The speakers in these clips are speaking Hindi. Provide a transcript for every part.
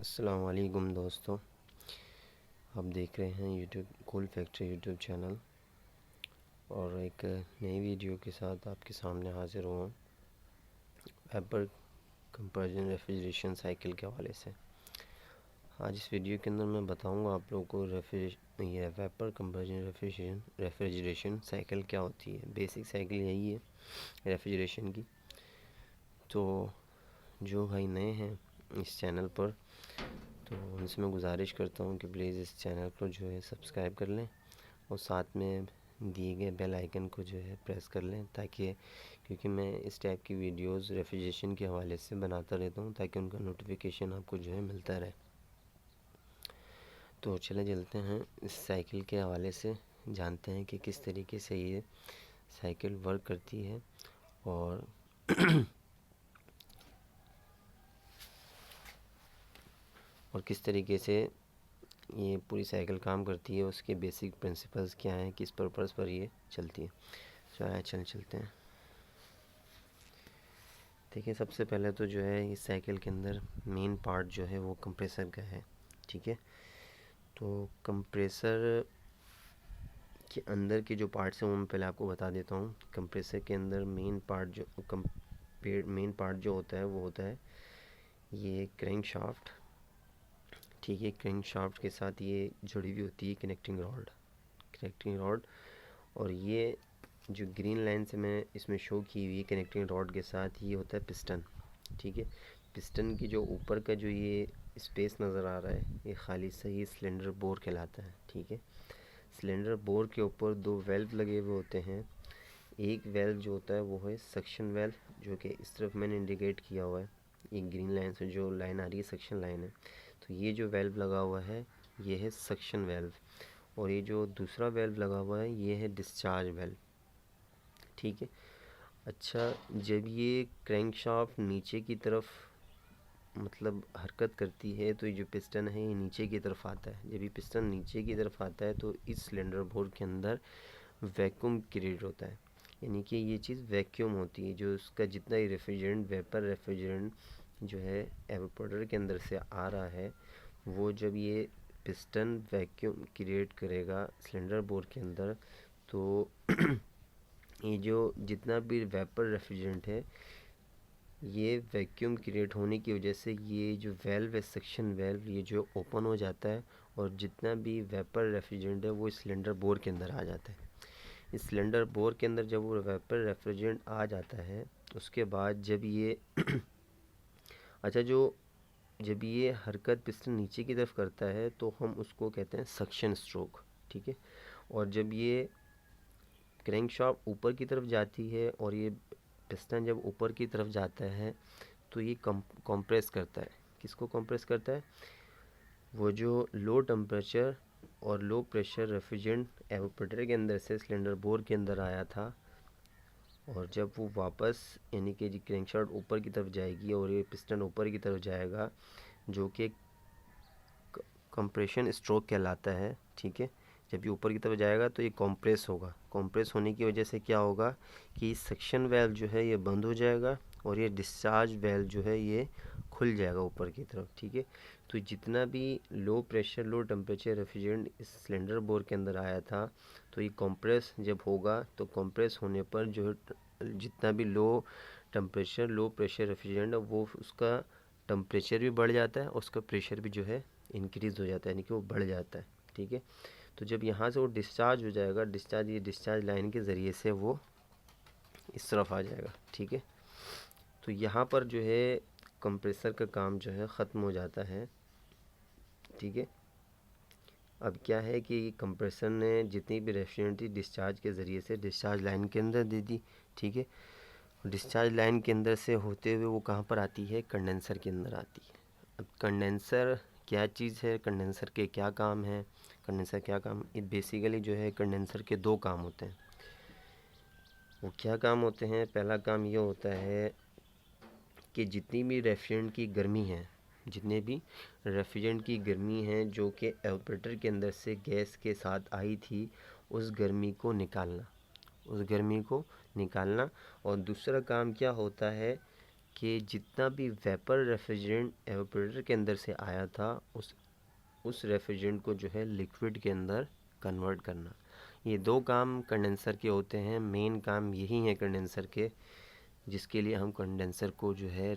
अस्सलाम वालेकुम दोस्तों, आप देख रहे हैं YouTube cool factory YouTube channel और एक नई वीडियो के साथ आपके सामने हाज़िर हुआ वेपर कंप्रेशन रेफ्रिजरेशन साइकिल के हवाले से। आज इस वीडियो के अंदर मैं बताऊंगा आप लोगों को ये वेपर कंप्रेशन रेफ्रिजरेशन साइकिल क्या होती है। बेसिक साइकिल यही है रेफ्रिजरेशन की। तो जो भाई नए हैं इस चैनल पर, तो उनसे मैं गुजारिश करता हूँ कि प्लीज़ इस चैनल को जो है सब्सक्राइब कर लें और साथ में दिए गए बेल आइकन को जो है प्रेस कर लें, ताकि क्योंकि मैं इस टाइप की वीडियोस रेफ्रिजरेशन के हवाले से बनाता रहता हूँ ताकि उनका नोटिफिकेशन आपको जो है मिलता रहे। तो चले चलते हैं इस साइकिल के हवाले से, जानते हैं कि किस तरीके से ये साइकिल वर्क करती है और और किस तरीके से ये पूरी साइकिल काम करती है, उसके बेसिक प्रिंसिपल्स क्या हैं, किस पर्पज़ पर ये चलती है। चलते हैं। देखिए, सबसे पहले तो जो है इस साइकिल के अंदर मेन पार्ट जो है वो कंप्रेसर का है। ठीक है, तो कंप्रेसर के अंदर के जो पार्ट्स हैं वो मैं पहले आपको बता देता हूँ। कंप्रेसर के अंदर मेन पार्ट जो होता है वो होता है ये क्रैंक शाफ्ट। ठीक है, क्रैंक शाफ्ट के साथ ये जुड़ी हुई होती है कनेक्टिंग रॉड। और ये जो ग्रीन लाइन से मैं इसमें शो की हुई है कनेक्टिंग रॉड के साथ, ये होता है पिस्टन। ठीक है, पिस्टन की जो ऊपर का जो ये स्पेस नज़र आ रहा है, ये खाली सही सिलेंडर बोर कहलाता है। ठीक है, सिलेंडर बोर के ऊपर दो वेल्व लगे हुए होते हैं। एक वेल्व जो होता है वो है सक्शन वेल्व, जो कि इस तरफ मैंने इंडिकेट किया हुआ है। ये ग्रीन लाइन से जो लाइन आ रही है सक्शन लाइन है। तो ये जो वेल्व लगा हुआ है ये है सक्शन वेल्व, और ये जो दूसरा वेल्व लगा हुआ है ये है डिस्चार्ज वेल्व। ठीक है, अच्छा, जब ये क्रैंकशाफ्ट नीचे की तरफ मतलब हरकत करती है तो ये जो पिस्टन है ये नीचे की तरफ आता है। जब ये पिस्टन नीचे की तरफ आता है तो इस सिलेंडर बोर के अंदर वैक्यूम क्रिएट होता है, यानी कि ये चीज़ वैक्यूम होती है। जो उसका जितना ही रेफ्रिजरेंट, वेपर रेफ्रिजरेंट जो है एवापोरेटर के अंदर से आ रहा है, वो जब ये पिस्टन वैक्यूम क्रिएट करेगा सिलेंडर बोर के अंदर, तो ये जो जितना भी वेपर रेफ्रिजरेंट है ये वैक्यूम क्रिएट होने की वजह से ये जो वेल्व है सक्शन वेल्व, ये जो ओपन हो जाता है और जितना भी वेपर रेफ्रिजरेंट है वो इस सिलेंडर बोर के अंदर आ जाता है। इस सिलेंडर बोर के अंदर जब वो वेपर रेफ्रिजरेंट आ जाता है उसके बाद जब ये अच्छा, जब ये हरकत पिस्टन नीचे की तरफ करता है तो हम उसको कहते हैं सक्शन स्ट्रोक। ठीक है, और जब ये क्रैंकशाफ्ट ऊपर की तरफ जाती है और ये पिस्टन जब ऊपर की तरफ जाता है तो ये कंप्रेस करता है। किसको कंप्रेस करता है? वो जो लो टेम्परेचर और लो प्रेशर रेफ्रिजरेंट एवापोरेटर के अंदर से सिलेंडर बोर के अंदर आया था, और जब वो वापस यानी कि क्रैंकशाफ्ट ऊपर की तरफ जाएगी और ये पिस्टन ऊपर की तरफ जाएगा, जो कि कंप्रेशन स्ट्रोक कहलाता है। ठीक है, जब ये ऊपर की तरफ जाएगा तो ये कंप्रेस होगा। कंप्रेस होने की वजह से क्या होगा कि सक्शन वेल्व जो है ये बंद हो जाएगा और ये डिस्चार्ज वेल्व जो है ये खुल जाएगा ऊपर की तरफ। ठीक है, तो जितना भी low pressure low temperature refrigerant इस सिलेंडर बोर के अंदर आया था, तो ये कंप्रेस जब होगा तो कंप्रेस होने पर जो जितना भी low temperature low pressure refrigerant है वो उसका टेम्परेचर भी बढ़ जाता है और उसका प्रेशर भी जो है इंक्रीज़ हो जाता है, यानी कि वो बढ़ जाता है। ठीक है, तो जब यहाँ से वो डिस्चार्ज हो जाएगा, ये डिस्चार्ज लाइन के ज़रिए से वो इस तरफ आ जाएगा। ठीक है, तो यहाँ पर जो है कंप्रेसर का काम जो है ख़त्म हो जाता है। ठीक है, अब क्या है कि कंप्रेसर ने जितनी भी रेफ्रिजरेंट थी डिस्चार्ज के ज़रिए से डिस्चार्ज लाइन के अंदर दे दी। ठीक है, डिस्चार्ज लाइन के अंदर से होते हुए वो कहाँ पर आती है? कंडेंसर के अंदर आती है। अब कंडेंसर क्या चीज़ है, कंडेंसर के क्या काम है? कंडेंसर क्या काम, ये बेसिकली जो है कंडेंसर के दो काम होते हैं। वो क्या काम होते हैं? पहला काम ये होता है कि जितनी भी रेफ्रिजरेंट की गर्मी है, जितने भी रेफ्रिजरेंट की गर्मी है जो कि एवापोरेटर के अंदर से गैस के साथ आई थी, उस गर्मी को निकालना। और दूसरा काम क्या होता है कि जितना भी वेपर रेफ्रिजरेंट एवापोरेटर के अंदर से आया था उस रेफ्रिजरेंट को जो है लिक्विड के अंदर कन्वर्ट करना। ये दो काम कंडेंसर के होते हैं, मेन काम यही है कंडेंसर के, जिसके लिए हम कंडेंसर को जो है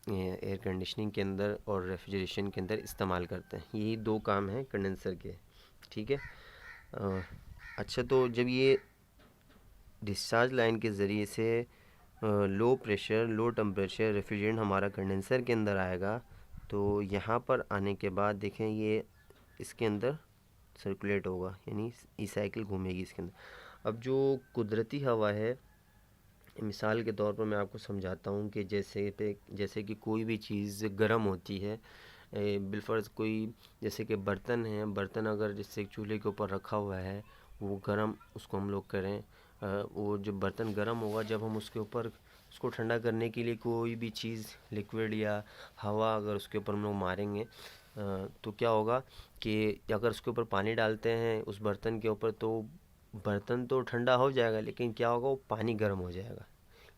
एयर कंडीशनिंग के अंदर और रेफ्रिजरेशन के अंदर इस्तेमाल करते हैं। यही दो काम हैं कंडेंसर के, ठीक है। अच्छा, तो जब ये डिस्चार्ज लाइन के ज़रिए से low pressure low temperature refrigerant हमारा कंडेंसर के अंदर आएगा, तो यहाँ पर आने के बाद देखें ये इसके अंदर सर्कुलेट होगा, यानी ई साइकिल घूमेगी इसके अंदर। अब जो कुदरती हवा है, मिसाल के तौर पर मैं आपको समझाता हूँ कि जैसे कि कोई भी चीज़ गर्म होती है, बिलफर्ज कोई जैसे कि बर्तन है, बर्तन अगर जैसे चूल्हे के ऊपर रखा हुआ है वो गर्म, उसको हम लोग करें, वो जो बर्तन गर्म होगा, जब हम उसके ऊपर उसको ठंडा करने के लिए कोई भी चीज़ लिक्विड या हवा अगर उसके ऊपर हम लोग मारेंगे, तो क्या होगा कि अगर उसके ऊपर पानी डालते हैं उस बर्तन के ऊपर, तो बर्तन तो ठंडा हो जाएगा, लेकिन क्या होगा, वो पानी गर्म हो जाएगा।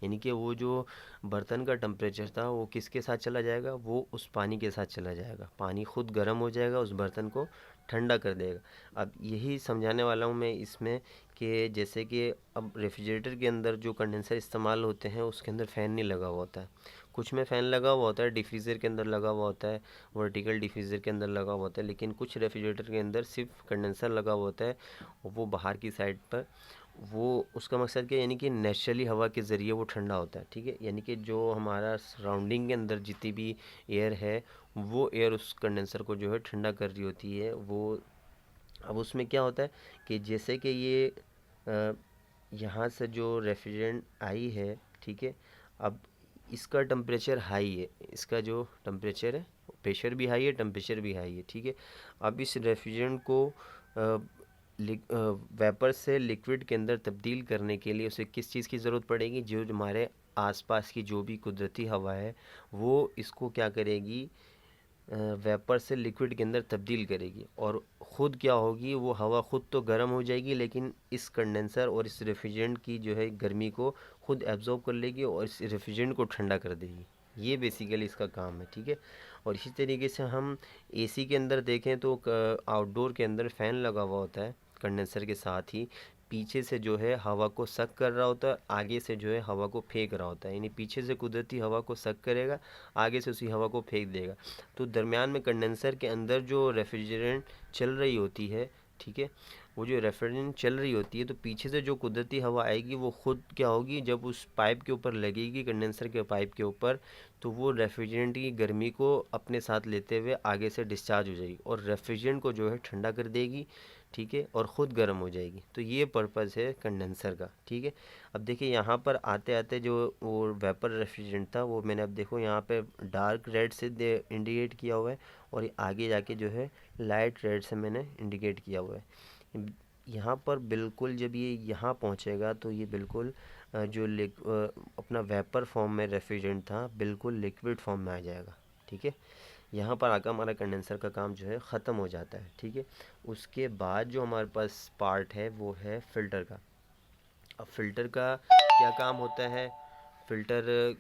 यानी कि वो जो बर्तन का टेम्परेचर था वो किसके साथ चला जाएगा, वो उस पानी के साथ चला जाएगा। पानी खुद गर्म हो जाएगा, उस बर्तन को ठंडा कर देगा। अब यही समझाने वाला हूँ मैं इसमें कि जैसे कि अब रेफ्रिजरेटर के अंदर जो कंडेंसर इस्तेमाल होते हैं उसके अंदर फ़ैन नहीं लगा हुआ होता है, कुछ में फ़ैन लगा हुआ होता है, डिफ्यूज़र के अंदर लगा हुआ होता है, वर्टिकल डिफ्यूज़र के अंदर लगा हुआ होता है, लेकिन कुछ रेफ्रिजरेटर के अंदर सिर्फ कंडेंसर लगा हुआ होता है, वो बाहर की साइड पर। वो उसका मकसद क्या है, यानी कि नेचुरली हवा के ज़रिए वो ठंडा होता है, ठीक है। यानी कि जो हमारा सराउंडिंग के अंदर जितनी भी एयर है, वो एयर उस कंडेंसर को जो है ठंडा कर रही होती है वो। अब उसमें क्या होता है कि जैसे कि ये यहाँ से जो रेफ्रिजरेंट आई है, ठीक है, अब इसका टेम्परेचर हाई है, इसका जो टेम्परेचर है, प्रेशर भी हाई है, टेम्परेचर भी हाई है, ठीक है। अब इस रेफ्रिजरेंट को वेपर से लिक्विड के अंदर तब्दील करने के लिए उसे किस चीज़ की ज़रूरत पड़ेगी, जो हमारे आसपास की जो भी कुदरती हवा है वो इसको क्या करेगी, वेपर से लिक्विड के अंदर तब्दील करेगी, और ख़ुद क्या होगी, वो हवा ख़ुद तो गर्म हो जाएगी, लेकिन इस कंडेंसर और इस रेफ्रिजरेंट की जो है गर्मी को ख़ुद एब्जॉर्ब कर लेगी और इस रेफ्रिजरेंट को ठंडा कर देगी। ये बेसिकली इसका काम है, ठीक है। और इसी तरीके से हम एसी के अंदर देखें तो आउटडोर के अंदर फ़ैन लगा हुआ होता है कंडेंसर के साथ ही, पीछे से जो है हवा को सक कर रहा होता है, आगे से जो है हवा को फेंक रहा होता है, यानी पीछे से कुदरती हवा को सक करेगा, आगे से उसी हवा को फेंक देगा। तो दरमियान में कंडेंसर के अंदर जो रेफ्रिजरेंट चल रही होती है, ठीक है, वो जो रेफ्रिजरेंट चल रही होती है, तो पीछे से जो कुदरती हवा आएगी वो खुद क्या होगी, जब उस पाइप के ऊपर लगेगी, कंडेंसर के पाइप के ऊपर, तो वो रेफ्रिजरेंट की गर्मी को अपने साथ लेते हुए आगे से डिस्चार्ज हो जाएगी और रेफ्रिजरेंट को जो है ठंडा कर देगी, ठीक है, और ख़ुद गर्म हो जाएगी। तो ये पर्पज़ है कंडेंसर का, ठीक है। अब देखिए यहाँ पर आते आते जो वो वेपर रेफ्रिजरेंट था वो मैंने, अब देखो यहाँ पे डार्क रेड से इंडिकेट किया हुआ है, और आगे जाके जो है लाइट रेड से मैंने इंडिकेट किया हुआ है। यहाँ पर बिल्कुल जब ये यहाँ पहुँचेगा तो ये बिल्कुल जो अपना वेपर फॉर्म में रेफ्रिजरेंट था बिल्कुल लिक्विड फॉर्म में आ जाएगा, ठीक है। यहाँ पर आकर हमारा कंडेंसर का काम जो है ख़त्म हो जाता है, ठीक है। उसके बाद जो हमारे पास पार्ट है वो है फ़िल्टर का। अब फ़िल्टर का क्या काम होता है, फ़िल्टर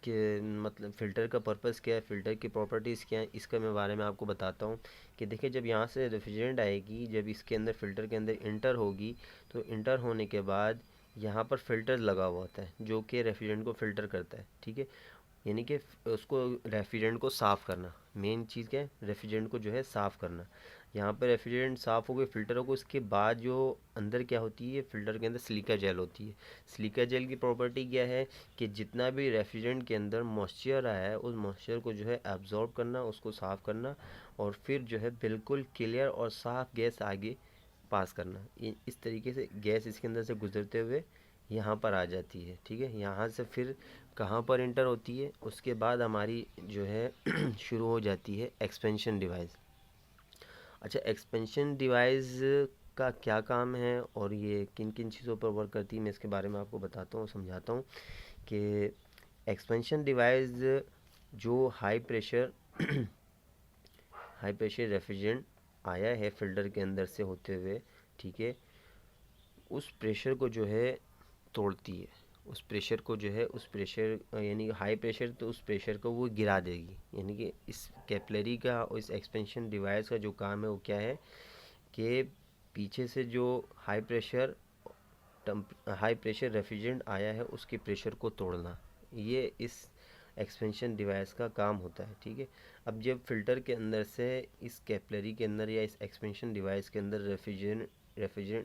के मतलब फ़िल्टर का पर्पज़ क्या है, फ़िल्टर की प्रॉपर्टीज़ क्या हैं, इसका मैं बारे में आपको बताता हूँ। कि देखिए जब यहाँ से रेफ्रिजरेंट आएगी, जब इसके अंदर फ़िल्टर के अंदर इंटर होगी, तो इंटर होने के बाद यहाँ पर फ़िल्टर लगा हुआ होता है जो कि रेफ्रिजरेंट को फ़िल्टर करता है, ठीक है। यानी कि उसको रेफ्रिजरेंट को साफ़ करना, मेन चीज़ क्या है, रेफ्रिजरेंट को जो है साफ़ करना। यहाँ पे रेफ्रिजरेंट साफ़ हो गई, फ़िल्टर हो गई, उसके बाद जो अंदर क्या होती है, फ़िल्टर के अंदर सिलिका जेल होती है। सिलिका जेल की प्रॉपर्टी क्या है कि जितना भी रेफ्रिजरेंट के अंदर मॉइस्चर आया है उस मॉइस्चर को जो है एब्जॉर्ब करना, उसको साफ़ करना, और फिर जो है बिल्कुल क्लियर और साफ़ गैस आगे पास करना। इस तरीके से गैस इसके अंदर से गुजरते हुए यहाँ पर आ जाती है, ठीक है। यहाँ से फिर कहाँ पर इंटर होती है, उसके बाद हमारी जो है शुरू हो जाती है एक्सपेंशन डिवाइस। अच्छा, एक्सपेंशन डिवाइस का क्या काम है और ये किन किन चीज़ों पर वर्क करती है, मैं इसके बारे में आपको बताता हूँ, समझाता हूँ कि एक्सपेंशन डिवाइस जो हाई प्रेशर रेफ्रिजरेंट आया है फ़िल्टर के अंदर से होते हुए, ठीक है, उस प्रेशर को जो है तोड़ती है, उस प्रेशर को जो है, उस प्रेशर यानी हाई प्रेशर, तो उस प्रेशर को वो गिरा देगी। यानी कि इस कैपिलरी का और इस एक्सपेंशन डिवाइस का जो काम है वो क्या है कि पीछे से जो हाई प्रेशर रेफ्रिजरेंट आया है उसके प्रेशर को तोड़ना, ये इस एक्सपेंशन डिवाइस का काम होता है। ठीक है, अब जब फिल्टर के अंदर से इस कैपिलरी के अंदर या इस एक्सपेंशन डिवाइस के अंदर रेफ्रिजरेंट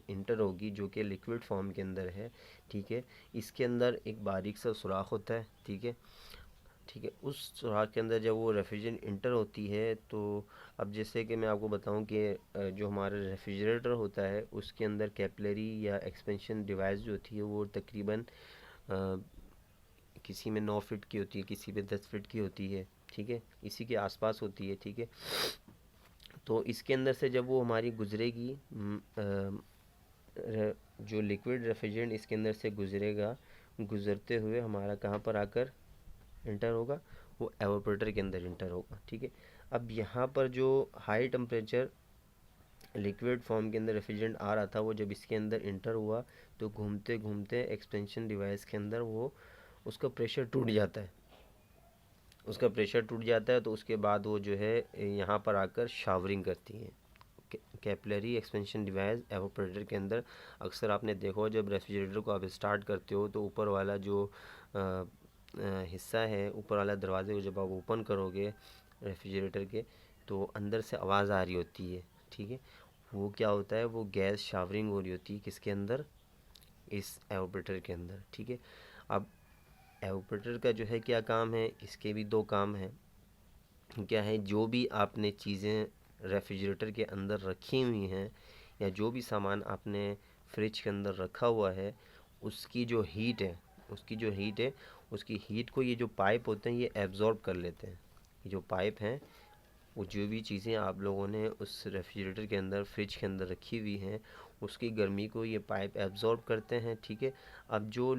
इंटर होगी जो कि लिक्विड फॉर्म के अंदर है। ठीक है, इसके अंदर एक बारीक सा सुराख होता है। ठीक है, उस सुराख के अंदर जब वो रेफ्रिजरेंट इंटर होती है, तो अब जैसे कि मैं आपको बताऊं कि जो हमारा रेफ्रिजरेटर होता है उसके अंदर कैपिलरी या एक्सपेंशन डिवाइस जो होती है वो तकरीबन किसी में 9 फीट की होती है, किसी में 10 फीट की होती है। ठीक है, इसी के आसपास होती है। ठीक है, तो इसके अंदर से जब वो हमारी गुजरेगी, जो लिक्विड रेफ्रिजरेंट इसके अंदर से गुजरेगा, गुजरते हुए हमारा कहाँ पर आकर इंटर होगा, वो एवापोरेटर के अंदर इंटर होगा। ठीक है, अब यहाँ पर जो हाई टेम्परेचर लिक्विड फॉर्म के अंदर रेफ्रिजरेंट आ रहा था, वो जब इसके अंदर इंटर हुआ तो घूमते घूमते एक्सपेंशन डिवाइस के अंदर वो उसका प्रेशर टूट जाता है। तो उसके बाद वो जो है यहाँ पर आकर शावरिंग करती है। कैपिलरी एक्सपेंशन डिवाइस एवापोरेटर के अंदर अक्सर आपने देखा हो, जब रेफ्रिजरेटर को आप स्टार्ट करते हो तो ऊपर वाला जो हिस्सा है, ऊपर वाला दरवाजे को जब आप ओपन करोगे रेफ्रिजरेटर के, तो अंदर से आवाज़ आ रही होती है। ठीक है, वो क्या होता है, वो गैस शावरिंग हो रही होती है किसके अंदर, इस एवापोरेटर के अंदर। ठीक है, अब एवापोरेटर का जो है क्या काम है, इसके भी 2 काम हैं। क्या है, जो भी आपने चीज़ें रेफ्रिजरेटर के अंदर रखी हुई हैं या जो भी सामान आपने फ्रिज के अंदर रखा हुआ है, उसकी जो हीट है उसकी हीट को ये जो पाइप होते हैं ये एब्जॉर्ब कर लेते हैं। ये जो पाइप हैं, वो जो भी चीज़ें आप लोगों ने उस रेफ्रिजरेटर के अंदर, फ्रिज के अंदर रखी हुई हैं, उसकी गर्मी को ये पाइप एब्जॉर्ब करते हैं। ठीक है, अब जो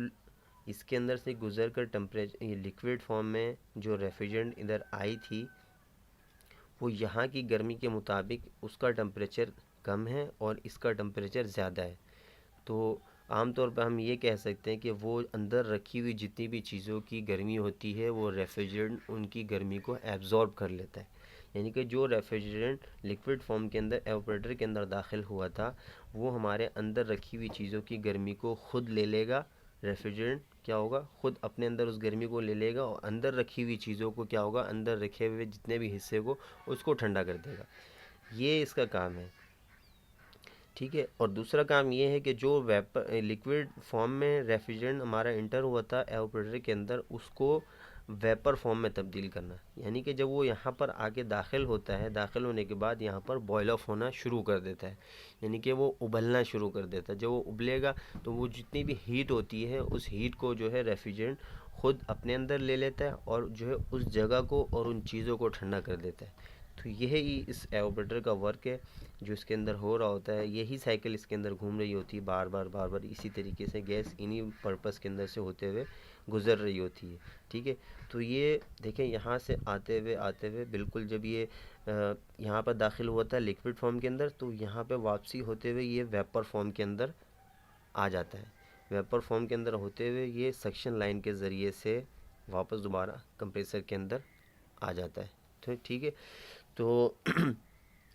इसके अंदर से गुजर कर टेम्परेचर, ये लिक्विड फॉर्म में जो रेफ्रिजरेंट इधर आई थी, वो यहाँ की गर्मी के मुताबिक उसका टेम्परेचर कम है और इसका टेम्परेचर ज़्यादा है। तो आमतौर पर हम ये कह सकते हैं कि वो अंदर रखी हुई जितनी भी चीज़ों की गर्मी होती है, वो रेफ्रिजरेंट उनकी गर्मी को एब्जॉर्ब कर लेता है। यानी कि जो रेफ्रिजरेंट लिक्विड फॉर्म के अंदर एवापोरेटर के अंदर दाखिल हुआ था, वो हमारे अंदर रखी हुई चीज़ों की गर्मी को खुद ले लेगा। रेफ्रिजरेंट क्या होगा, खुद अपने अंदर उस गर्मी को ले लेगा और अंदर रखी हुई चीज़ों को क्या होगा, अंदर रखे हुए जितने भी हिस्से को उसको ठंडा कर देगा। ये इसका काम है। ठीक है, और दूसरा काम ये है कि जो वेपर लिक्विड फॉर्म में रेफ्रिजरेंट हमारा इंटर हुआ था एवापोरेटर के अंदर, उसको वेपर फॉर्म में तब्दील करना। यानी कि जब वो यहाँ पर आके दाखिल होता है, दाखिल होने के बाद यहाँ पर बॉयल ऑफ होना शुरू कर देता है, यानी कि वो उबलना शुरू कर देता है। जब वो उबलेगा तो वो जितनी भी हीट होती है, उस हीट को जो है रेफ्रिजरेंट खुद अपने अंदर ले लेता है और जो है उस जगह को और उन चीज़ों को ठंडा कर देता है। तो यही इस एवापोरेटर का वर्क है जो इसके अंदर हो रहा होता है। यही साइकिल इसके अंदर घूम रही होती है बार बार इसी तरीके से गैस इन्हीं पर्पस के अंदर से होते हुए गुज़र रही होती है। ठीक है, तो ये देखें, यहाँ से आते हुए बिल्कुल जब ये यहाँ पर दाखिल हुआ था लिक्विड फॉर्म के अंदर, तो यहाँ पे वापसी होते हुए ये वेपर फॉर्म के अंदर आ जाता है। वेपर फॉर्म के अंदर होते हुए ये सक्शन लाइन के ज़रिए से वापस दोबारा कंप्रेसर के अंदर आ जाता है। तो ठीक है, तो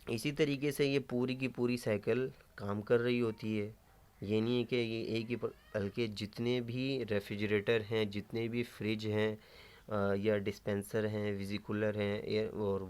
इसी तरीके से ये पूरी की पूरी साइकिल काम कर रही होती है। ये नहीं है कि ये एक ही, बल्कि जितने भी रेफ्रिजरेटर हैं, जितने भी फ्रिज हैं या डिस्पेंसर हैं, विजी कूलर हैं, एयर और